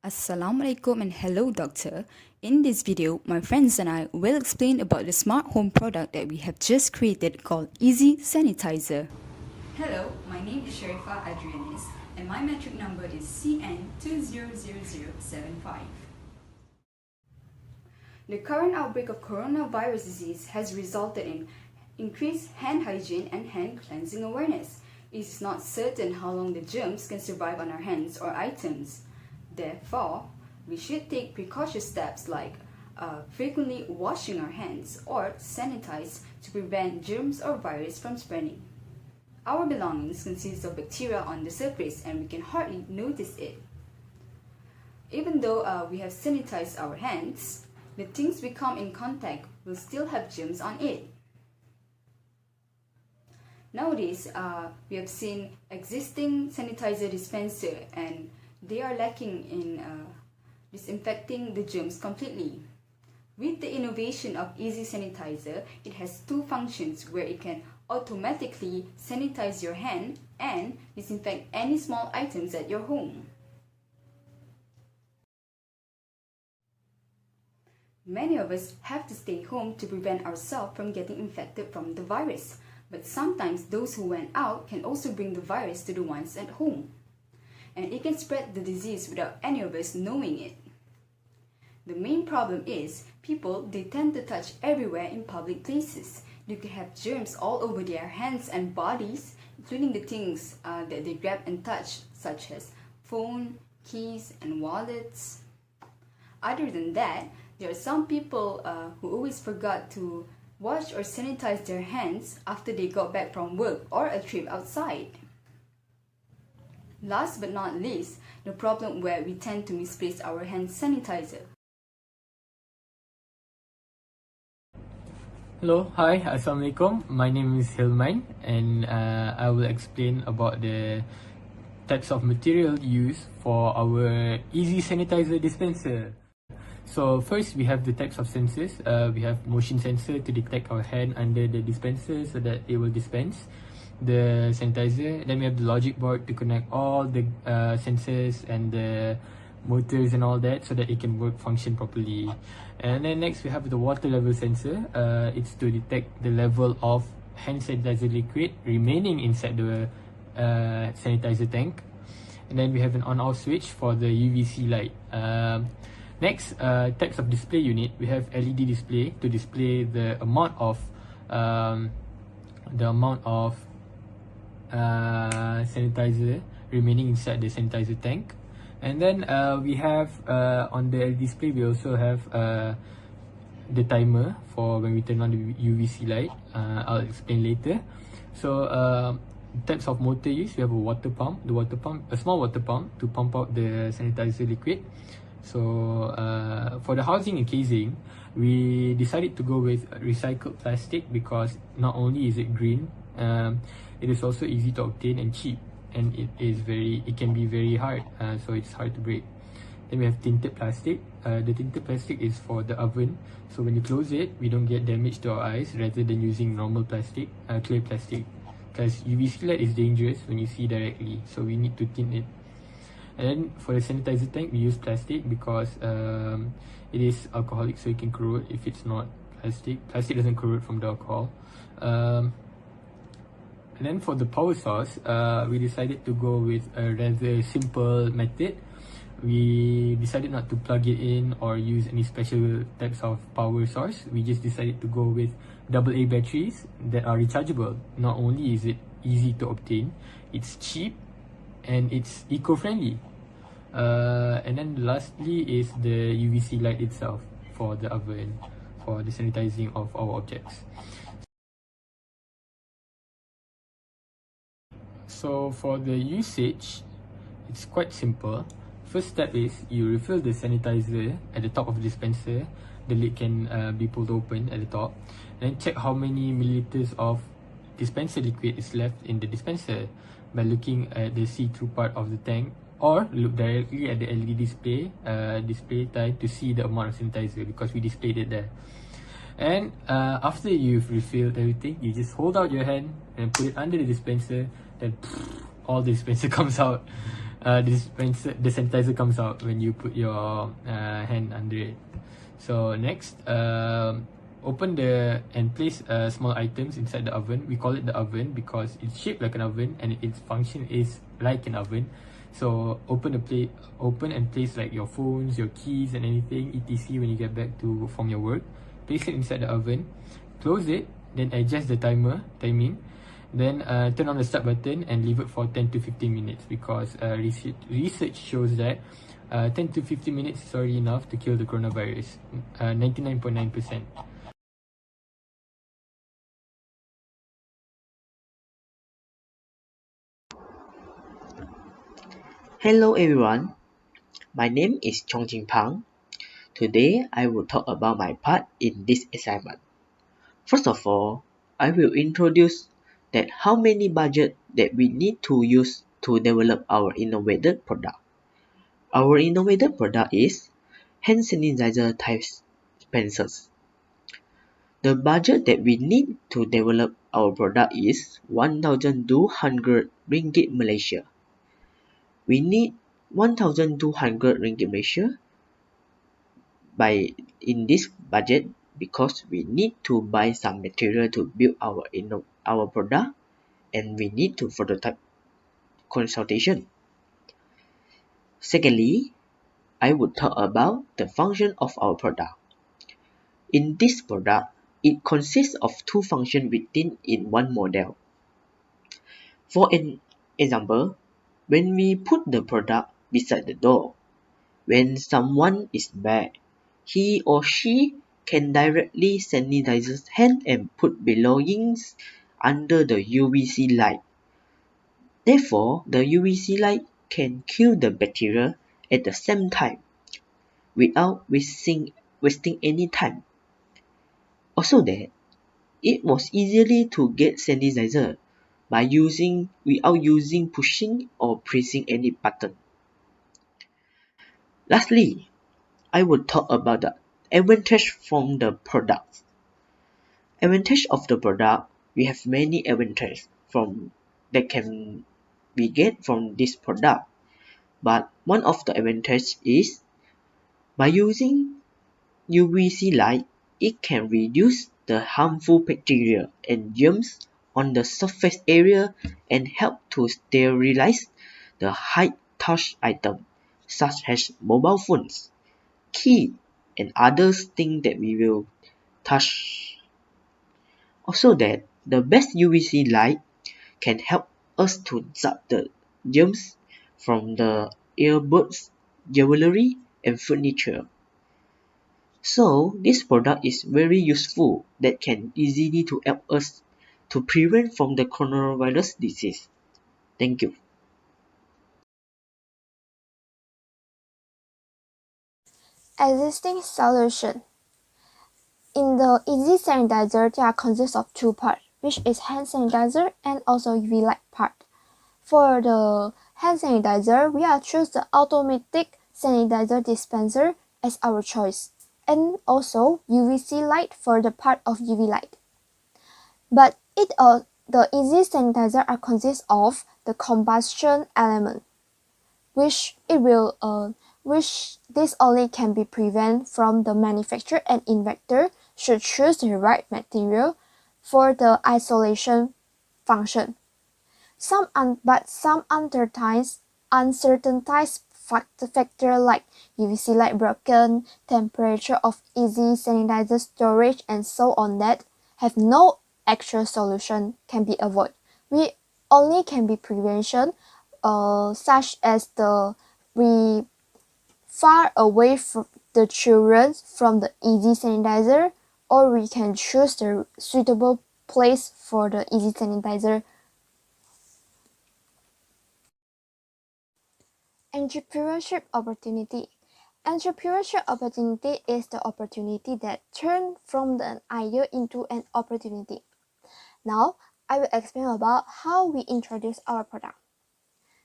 Assalamualaikum and hello doctor. In this video, my friends and I will explain about the smart home product that we have just created called Easy Sanitizer. Hello, my name is Adrianis and my metric number is CN200075. The current outbreak of coronavirus disease has resulted in increased hand hygiene and hand cleansing awareness. It is not certain how long the germs can survive on our hands or items. Therefore, we should take precautious steps like frequently washing our hands or sanitize to prevent germs or virus from spreading. Our belongings consist of bacteria on the surface and we can hardly notice it. Even though we have sanitized our hands, the things we come in contact will still have germs on it. Nowadays, we have seen existing sanitizer dispenser and they are lacking in disinfecting the germs completely. With the innovation of Easy Sanitizer, it has two functions where it can automatically sanitize your hand and disinfect any small items at your home. Many of us have to stay home to prevent ourselves from getting infected from the virus, but sometimes those who went out can also bring the virus to the ones at home. And it can spread the disease without any of us knowing it. The main problem is they tend to touch everywhere in public places. They could have germs all over their hands and bodies, including the things that they grab and touch, such as phone, keys, and wallets. Other than that, there are some people who always forgot to wash or sanitize their hands after they got back from work or a trip outside. Last but not least, the problem where we tend to misplace our hand sanitizer. Hello, hi, Assalamualaikum. My name is Hilman and I will explain about the types of material used for our Easy Sanitizer dispenser. So first we have the types of sensors. We have motion sensor to detect our hand under the dispenser so that it will dispense the sanitizer. Then we have the logic board to connect all the sensors and the motors and all that so that it can function properly. And then next we have the water level sensor. It's to detect the level of hand sanitizer liquid remaining inside the sanitizer tank. And then we have an on-off switch for the UVC light. Next, types of display unit. We have LED display to display the amount of sanitizer remaining inside the sanitizer tank. And then we have on the display we also have the timer for when we turn on the UVC light. I'll explain later. So types of motor use, we have a water pump, a small water pump to pump out the sanitizer liquid. So for the housing and casing, we decided to go with recycled plastic because not only is it green, it is also easy to obtain and cheap, and it can be very hard, so it's hard to break. Then we have tinted plastic. The tinted plastic is for the oven, so when you close it, we don't get damage to our eyes rather than using normal plastic, clear plastic, because UVC light is dangerous when you see directly, so we need to tint it. And then for the sanitizer tank, we use plastic because it is alcoholic, so it can corrode if it's not plastic. Plastic doesn't corrode from the alcohol. And then for the power source, we decided to go with a rather simple method. We decided not to plug it in or use any special types of power source. We just decided to go with AA batteries that are rechargeable. Not only is it easy to obtain, it's cheap and it's eco-friendly. And then lastly is the UVC light itself for the oven, for the sanitizing of our objects. So for the usage, it's quite simple. First step is you refill the sanitizer at the top of the dispenser. The lid can be pulled open at the top. Then check how many milliliters of dispenser liquid is left in the dispenser by looking at the see-through part of the tank, or look directly at the LED display type to see the amount of sanitizer because we displayed it there. And after you've refilled everything, you just hold out your hand and put it under the dispenser, then all the dispenser comes out. the sanitizer comes out when you put your hand under it. So next, open and place small items inside the oven. We call it the oven because it's shaped like an oven and its function is like an oven. So open and place like your phones, your keys and anything etc. when you get back from your work. Place it inside the oven, close it, then adjust the timing. Then turn on the start button and leave it for 10 to 15 minutes because research shows that 10 to 15 minutes is already enough to kill the coronavirus. 99.9%. Hello everyone, my name is Jin Phang. Today I will talk about my part in this assignment. First of all, I will introduce that how many budget that we need to use to develop our innovative product. Our innovative product is hand sanitizer type pencils. The budget that we need to develop our product is 1,200 ringgit Malaysia. We need 1,200 ringgit Malaysia in this budget because we need to buy some material to build our product and we need to prototype consultation. Secondly, I would talk about the function of our product. In this product, it consists of two functions within in one model. For an example, when we put the product beside the door, when someone is bad, he or she can directly sanitize his hand and put belongings under the UVC light. Therefore, the UVC light can kill the bacteria at the same time without wasting any time. Also that it was easily to get sanitizer without using pushing or pressing any button. Lastly, I will talk about the advantage from the product. Advantage of the product, we have many advantages that can be get from this product. But one of the advantage is by using UVC light, it can reduce the harmful bacteria and germs on the surface area and help to sterilize the high touch item such as mobile phones, key and other things that we will touch. Also that the best UVC light can help us to zap the germs from the earbuds, jewelry and furniture. So this product is very useful that can easily to help us to prevent from the coronavirus disease. Thank you. Existing solution. In the easy sanitizer, there consists of two parts, which is hand sanitizer and also UV light part. For the hand sanitizer, we are choose the automatic sanitizer dispenser as our choice, and also UVC light for the part of UV light. But the easy sanitizer are consist of the combustion element, which this only can be prevented from the manufacturer and inventor should choose the right material for the isolation function. But some uncertainties factor like UVC light broken, temperature of easy sanitizer storage, and so on that have no actual solution can be avoided. We only can be prevention, such as we far away from the children from the easy sanitizer, or we can choose the suitable place for the easy sanitizer. Entrepreneurship opportunity. Entrepreneurship opportunity is the opportunity that turns from an idea into an opportunity. Now, I will explain about how we introduce our product.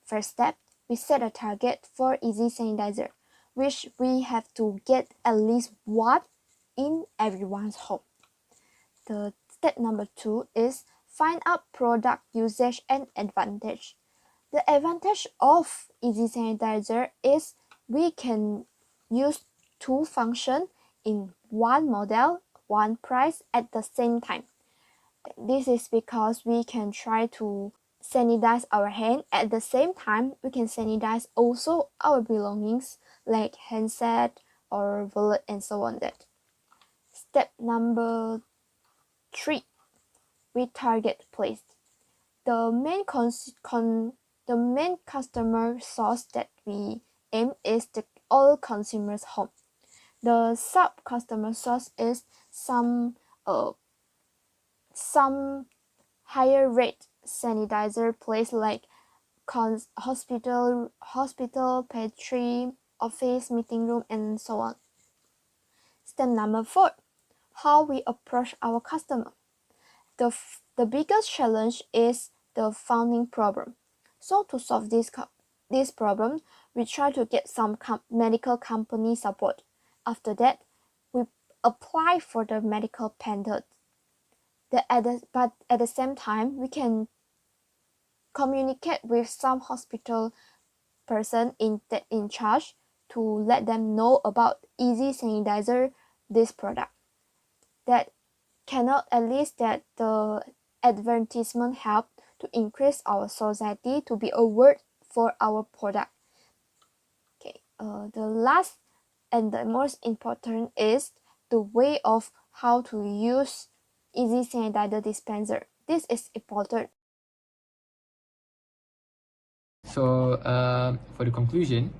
First step, we set a target for easy sanitizer, which we have to get at least one in everyone's home. The step number 2 is find out product usage and advantage. The advantage of Easy Sanitizer is we can use two functions in one model, one price at the same time. This is because we can try to sanitize our hand. At the same time, we can sanitize also our belongings like handset or wallet and so on. That. Step number 3, we target place. The main customer source that we aim is the all consumers' home. The sub customer source is some higher rate sanitizer place like hospital, pantry, office, meeting room, and so on. Step number 4, how we approach our customer. The biggest challenge is the funding problem. So to solve this problem, we try to get some medical company support. After that, we apply for the medical patent. But at the same time, we can communicate with some hospital person in charge to let them know about Easy Sanitizer, this product. That cannot at least that the advertisement help to increase our society to be aware for our product. Okay, the last and the most important is the way of how to use Easy Sanitizer dispenser. This is important. So for the conclusion,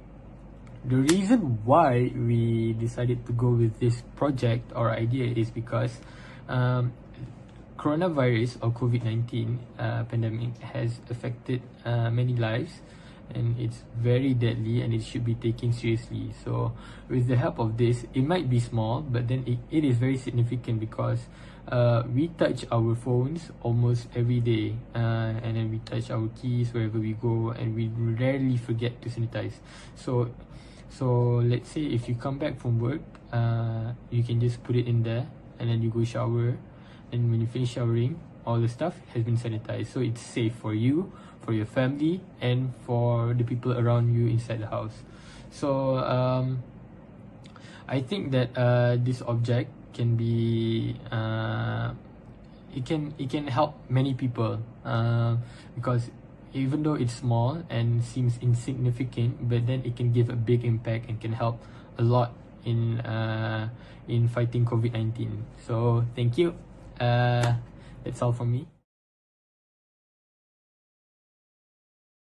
the reason why we decided to go with this project or idea is because coronavirus or COVID-19 pandemic has affected many lives, and it's very deadly and it should be taken seriously. So with the help of this, it might be small, but then it is very significant because we touch our phones almost every day, and then we touch our keys wherever we go, and we rarely forget to sanitize. So let's say if you come back from work, you can just put it in there, and then you go shower, and when you finish showering, all the stuff has been sanitized. So it's safe for you, for your family, and for the people around you inside the house. So I think that this object can be it can help many people, because even though it's small and seems insignificant, but then it can give a big impact and can help a lot in fighting COVID-19. So thank you. That's all from me.